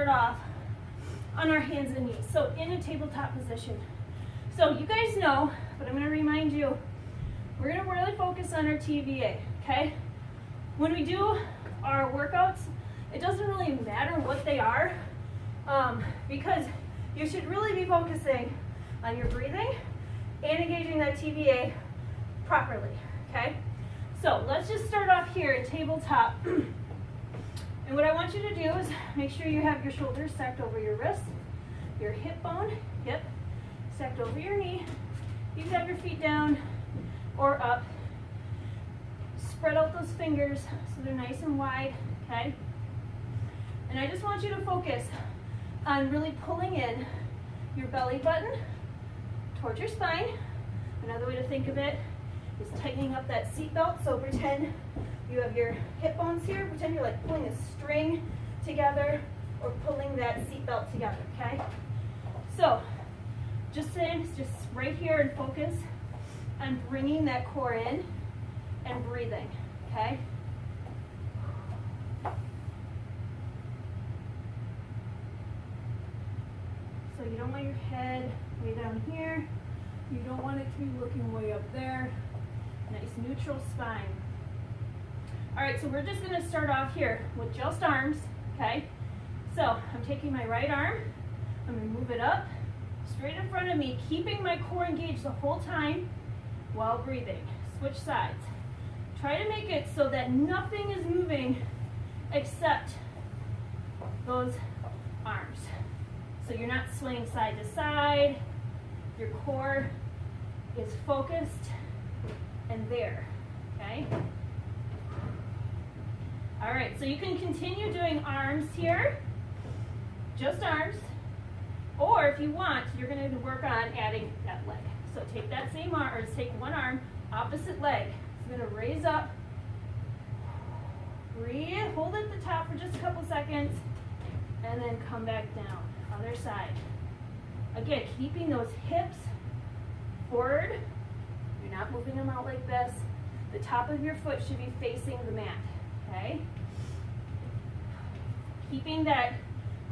start off on our hands and knees. So in a tabletop position. So you guys know, but I'm going to remind you, we're going to really focus on our TVA, okay? When we do our workouts, it doesn't really matter what they are, because you should really be focusing on your breathing and engaging that TVA properly, okay? So let's just start off here at tabletop. And what I want you to do is make sure you have your shoulders stacked over your wrist, your hip stacked over your knee. You can have your feet down or up. Spread out those fingers so they're nice and wide, okay? And I just want you to focus on really pulling in your belly button towards your spine. Another way to think of it is tightening up that seat belt. So pretend you have your hip bones here. Pretend you're like pulling a string together or pulling that seat belt together, okay? So just right here and focus on bringing that core in and breathing, okay? So you don't want your head way down here. You don't want it to be looking way up there. Nice neutral spine. All right, so we're just gonna start off here with just arms, okay? So I'm taking my right arm, I'm gonna move it up, straight in front of me, keeping my core engaged the whole time while breathing. Switch sides. Try to make it so that nothing is moving except those arms. So you're not swaying side to side. Your core is focused and there, okay? All right, so you can continue doing arms here, just arms, or if you want, you're gonna work on adding that leg. So take that same arm, or just take one arm, opposite leg. So I'm gonna raise up, breathe, hold at the top for just a couple seconds, and then come back down, other side. Again, keeping those hips forward. You're not moving them out like this. The top of your foot should be facing the mat, okay? Keeping that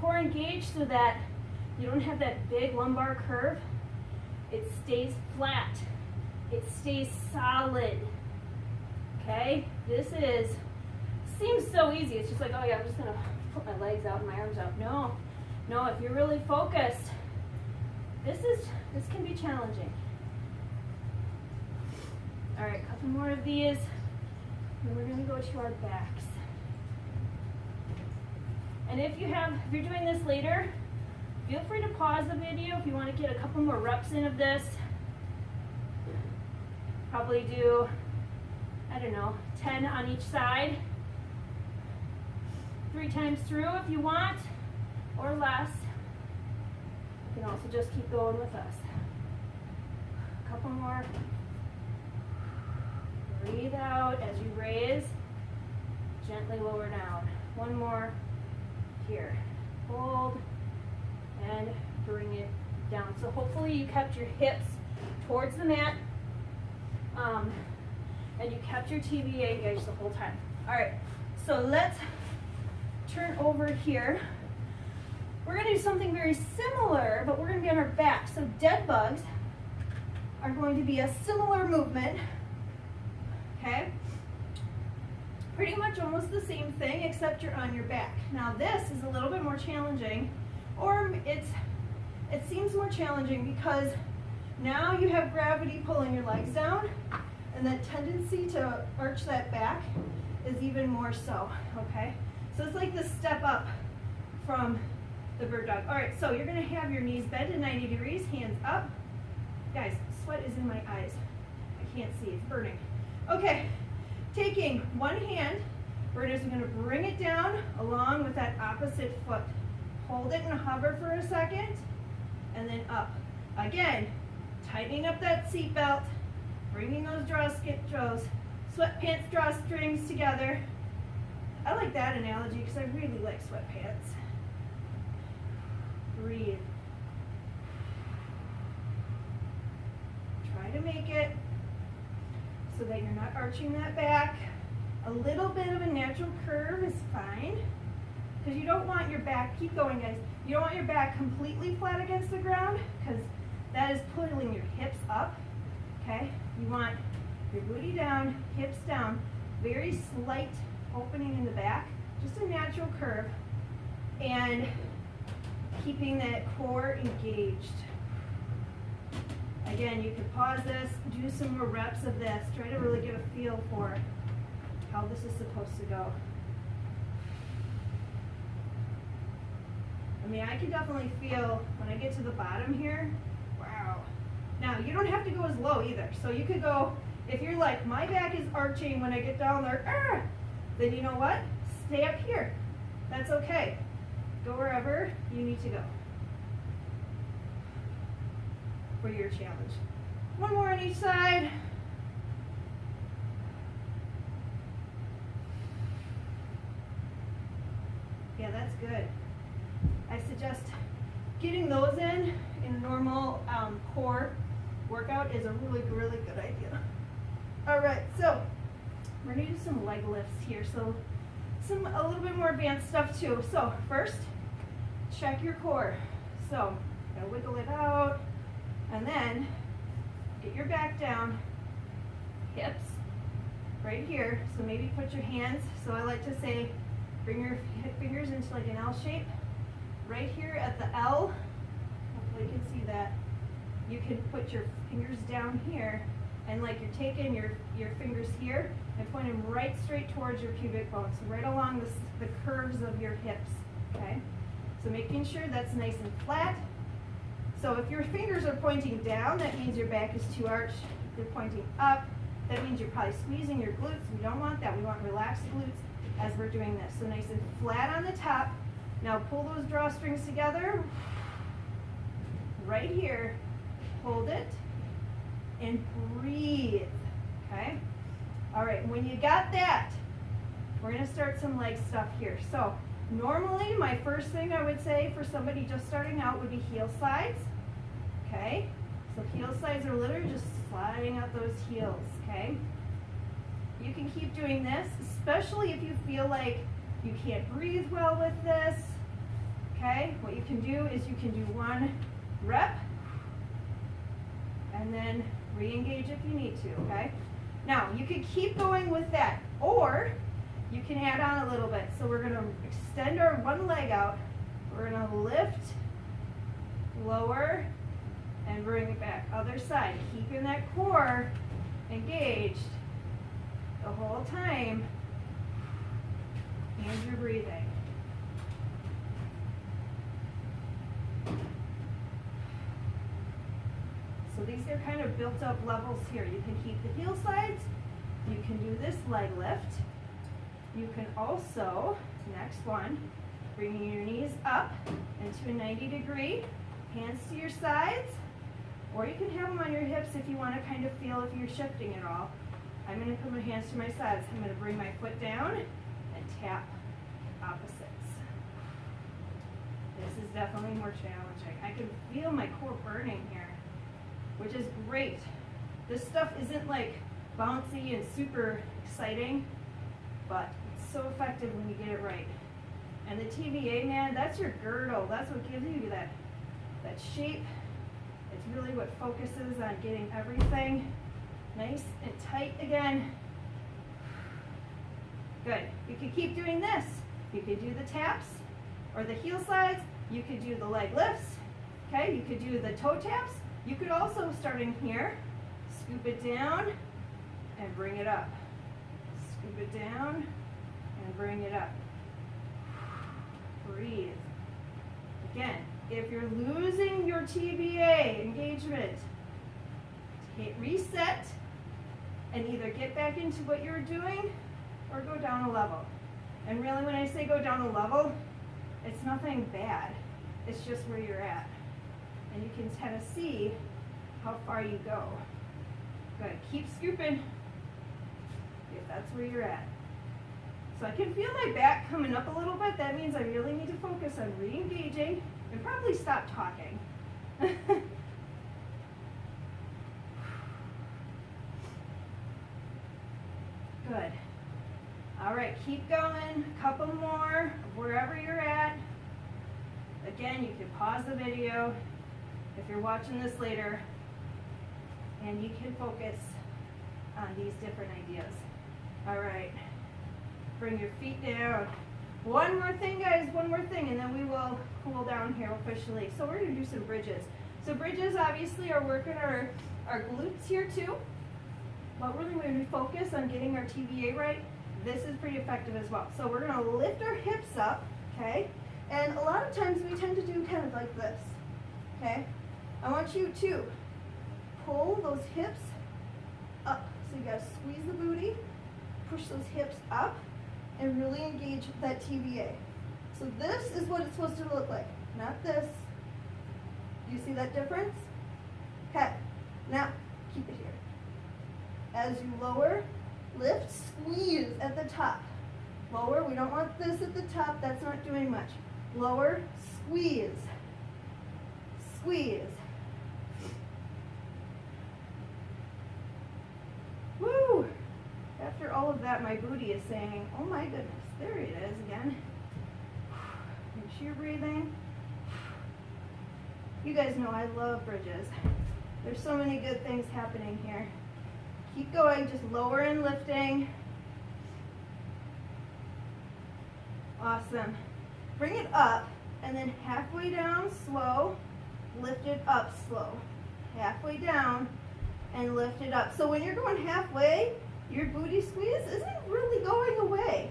core engaged so that you don't have that big lumbar curve. It stays flat. It stays solid, okay? Seems so easy. It's just like, oh yeah, I'm just gonna put my legs out and my arms out. No, if you're really focused, this can be challenging. All right, a couple more of these, and we're gonna go to our backs. And if you're doing this later, feel free to pause the video if you want to get a couple more reps in of this. Probably do, I don't know, 10 on each side. 3 times through if you want, or less. You can also just keep going with us. A couple more. Breathe out as you raise. Gently lower down. One more. Here. Hold. And bring it down. So hopefully you kept your hips towards the mat. And you kept your TVA engaged the whole time. All right. So let's turn over here. We're going to do something very similar, but we're going to be on our back. So dead bugs are going to be a similar movement. Okay? Pretty much almost the same thing, except you're on your back. Now this is a little bit more challenging, or it seems more challenging because now you have gravity pulling your legs down, and that tendency to arch that back is even more so, okay? So it's like the step up from the bird dog. All right, so you're gonna have your knees bent at 90 degrees, hands up. Guys, sweat is in my eyes. I can't see, it's burning. Okay, taking one hand, we're just gonna bring it down along with that opposite foot. Hold it and hover for a second, and then up. Again, tightening up that seat belt, bringing those sweatpants drawstrings together. I like that analogy because I really like sweatpants. Breathe. Try to make it so that you're not arching that back. A little bit of a natural curve is fine. because you don't want your back, keep going guys, you don't want your back completely flat against the ground because that is pulling your hips up, okay? You want your booty down, hips down, very slight opening in the back, just a natural curve, and keeping that core engaged. Again, you can pause this, do some more reps of this, try to really get a feel for how this is supposed to go. I mean, I can definitely feel when I get to the bottom here, wow. Now, you don't have to go as low either. So you could go, if you're like, my back is arching when I get down there, then you know what? Stay up here. That's okay. Go wherever you need to go for your challenge. One more on each side. Yeah, that's good. I suggest getting those in a normal core workout is a really, really good idea. All right, so we're gonna do some leg lifts here. So a little bit more advanced stuff too. So first, check your core. So gotta wiggle it out, and then get your back down, hips right here. So maybe put your hands, so I like to say bring your fingers into like an L shape. Right here at the L, hopefully you can see that, you can put your fingers down here and like you're taking your fingers here and point them right straight towards your pubic bone, so right along the curves of your hips, okay? So making sure that's nice and flat. So if your fingers are pointing down, that means your back is too arched. If they're pointing up, that means you're probably squeezing your glutes. We don't want that. We want relaxed glutes as we're doing this. So nice and flat on the top. Now pull those drawstrings together, right here, hold it, and breathe, okay? All right, when you got that, we're gonna start some leg stuff here. So normally, my first thing I would say for somebody just starting out would be heel slides, okay? So heel slides are literally just sliding out those heels, okay? You can keep doing this, especially if you feel like you can't breathe well with this, okay? What you can do is you can do one rep and then re-engage if you need to, okay? Now, you could keep going with that, or you can add on a little bit. So we're gonna extend our one leg out, we're gonna lift, lower, and bring it back. Other side, keeping that core engaged the whole time, and you're breathing. So these are kind of built up levels here. You can keep the heel slides, you can do this leg lift. You can also, next one, bringing your knees up into a 90-degree, hands to your sides, or you can have them on your hips if you want to kind of feel if you're shifting at all. I'm going to put my hands to my sides. I'm going to bring my foot down and tap opposites. This is definitely more challenging. I can feel my core burning here, which is great. This stuff isn't like bouncy and super exciting, but it's so effective when you get it right. And the TVA, man, that's your girdle. That's what gives you that shape. It's really what focuses on getting everything nice and tight again. Good. You can keep doing this. You could do the taps or the heel slides. You could do the leg lifts. Okay, you could do the toe taps. You could also start in here, scoop it down and bring it up. Scoop it down and bring it up. Breathe. Again, if you're losing your TVA engagement, hit reset and either get back into what you're doing or go down a level. And really, when I say go down a level, it's nothing bad. It's just where you're at. And you can kind of see how far you go. Good. Keep scooping if that's where you're at. So I can feel my back coming up a little bit. That means I really need to focus on re-engaging and probably stop talking. Good. All right, keep going. A couple more, wherever you're at. Again, you can pause the video if you're watching this later, and you can focus on these different ideas. All right, bring your feet down. One more thing, guys, one more thing, and then we will cool down here officially. So we're gonna do some bridges. So bridges obviously are working our glutes here too, but really when we focus on getting our TVA right, this is pretty effective as well. So we're gonna lift our hips up, okay? And a lot of times we tend to do kind of like this, okay? I want you to pull those hips up. So you gotta squeeze the booty, push those hips up, and really engage that TVA. So this is what it's supposed to look like, not this. Do you see that difference? Okay, now keep it here. As you lower, lift, squeeze at the top. Lower, we don't want this at the top, that's not doing much. Lower, squeeze, squeeze. Woo! After all of that, my booty is saying, oh my goodness, there it is again. Make sure you're breathing. You guys know I love bridges. There's so many good things happening here. Keep going, just lower and lifting. Awesome. Bring it up, and then halfway down, slow, lift it up slow. Halfway down, and lift it up. So when you're going halfway, your booty squeeze isn't really going away.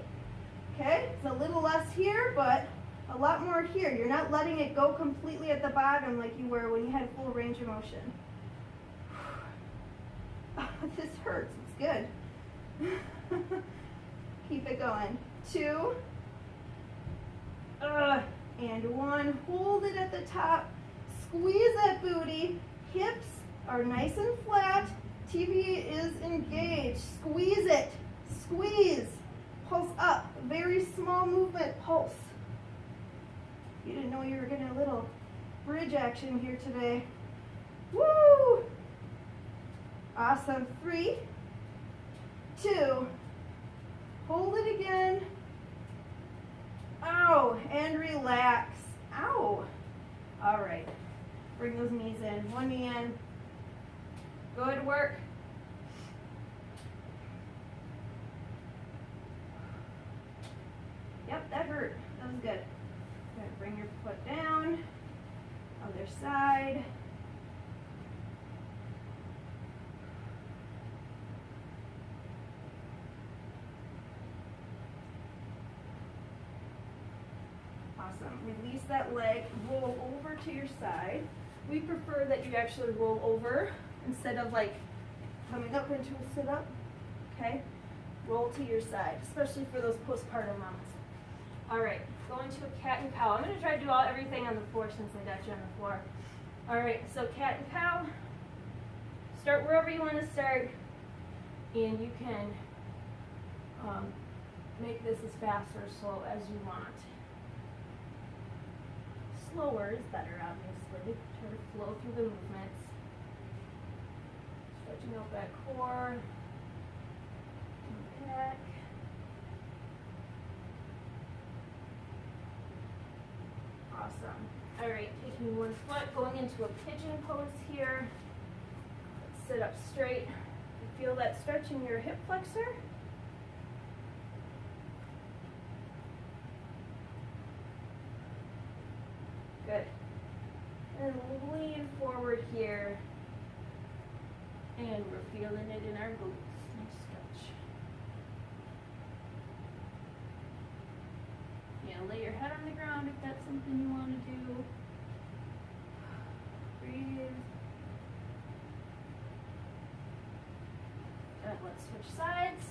Okay? It's a little less here, but a lot more here. You're not letting it go completely at the bottom like you were when you had full range of motion. This hurts. It's good. Keep it going. 2. And 1. Hold it at the top. Squeeze that booty. Hips are nice and flat. TVA is engaged. Squeeze it. Squeeze. Pulse up. Very small movement. Pulse. You didn't know you were getting a little bridge action here today. Woo! Awesome. 3, 2. Hold it again. Ow, and relax. Ow. All right. Bring those knees in. One knee in. Good work. Yep, that hurt. That was good. Good. Bring your foot down. Other side. Awesome. Release that leg, roll over to your side. We prefer that you actually roll over instead of like coming up into a sit up. Okay? Roll to your side, especially for those postpartum moms. All right, go into a cat and cow. I'm going to try to do everything on the floor since I got you on the floor. All right, so cat and cow. Start wherever you want to start, and you can make this as fast or slow as you want. Slower is better, obviously. Try to flow through the movements. Stretching out that core. And back. Awesome. All right, taking one foot, going into a pigeon pose here. Let's sit up straight. You feel that stretch in your hip flexor? Good. And lean forward here. And we're feeling it in our glutes. Nice stretch. Yeah, lay your head on the ground if that's something you want to do. Breathe. Good, let's switch sides.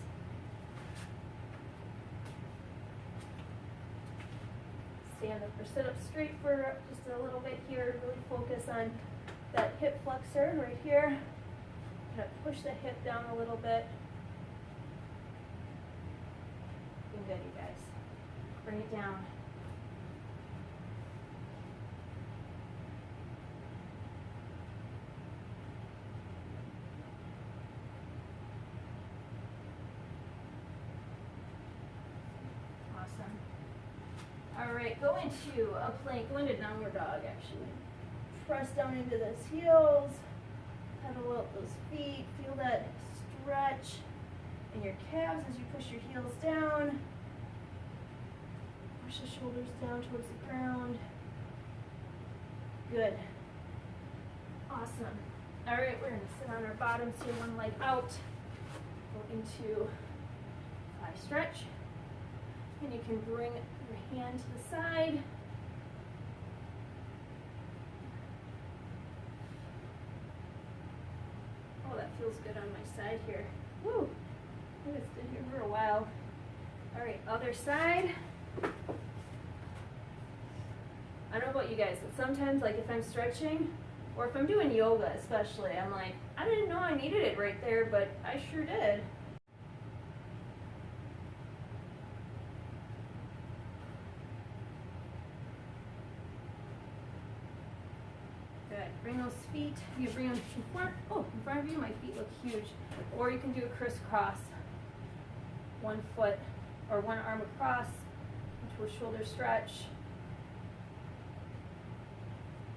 Stand up or sit up straight for just a little bit here. Really focus on that hip flexor right here. Kind of push the hip down a little bit. Doing good, you guys. Bring it down. All right, go into a plank, go into downward dog actually. Press down into those heels, pedal out those feet, feel that stretch in your calves as you push your heels down. Push the shoulders down towards the ground. Good. Awesome. All right, we're gonna sit on our bottoms here, one leg out. Go into 5 stretch. And you can bring your hand to the side. Oh, that feels good on my side here. Woo! I just stood here for a while. All right, other side. I don't know about you guys, but sometimes, like if I'm stretching, or if I'm doing yoga especially, I'm like, I didn't know I needed it right there, but I sure did. Good. Bring those feet, you bring them in front. Oh, in front of you, my feet look huge. Or you can do a crisscross. One foot or one arm across into a shoulder stretch.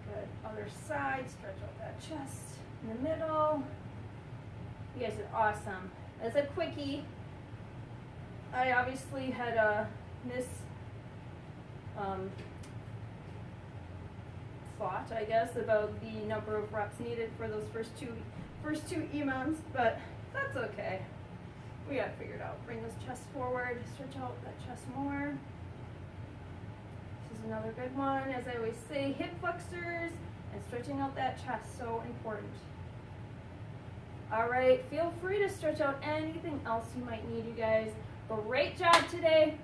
Good. Other side, stretch out that chest in the middle. You guys are awesome. As a quickie, I obviously had a thought, I guess, about the number of reps needed for those first two EMOMs, but that's okay. We got it figured out. Bring this chest forward, stretch out that chest more. This is another good one. As I always say, hip flexors and stretching out that chest, so important. All right, feel free to stretch out anything else you might need, you guys. Great job today.